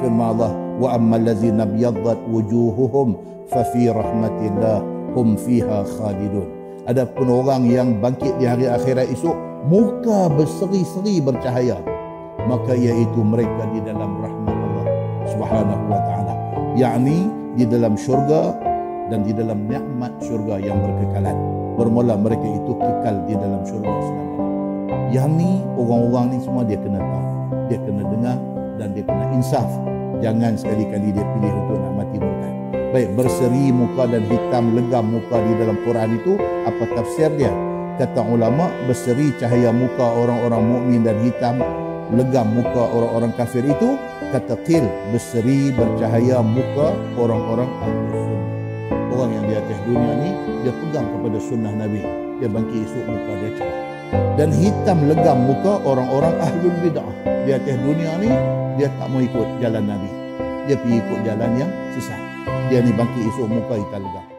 Firman Allah, wa ammal ladzina biyaddat wujuhuhum fa fi rahmatillah hum fiha khalidun. Adapun orang yang bangkit di hari akhirat esok, muka berseri-seri bercahaya, maka iaitu mereka di dalam rahmat Allah Subhanahu wa taala, yakni di dalam syurga dan di dalam nikmat syurga yang berkekalan. Bermula mereka itu kekal di dalam syurga selama-lamanya. Yang ni orang-orang ni semua dia kena tahu, dia kena dengar dan dia kena insaf. Jangan sekali-kali dia pilih untuk nak mati murtad. Baik, berseri muka dan hitam legam muka di dalam Quran itu apa tafsir dia? Kata ulama, berseri cahaya muka orang-orang mukmin dan hitam legam muka orang-orang kafir itu, kata qil, berseri bercahaya muka orang-orang ahli sunnah. Orang yang di atas dunia ni dia pegang kepada sunnah Nabi, dia bangkit esok muka dia cerah. Dan hitam legam muka orang-orang ahlul bid'ah. Di atas dunia ni dia tak mau ikut jalan Nabi, dia pergi ikut jalan yang sesat. Dia ni bangkit esok muka hitam legam.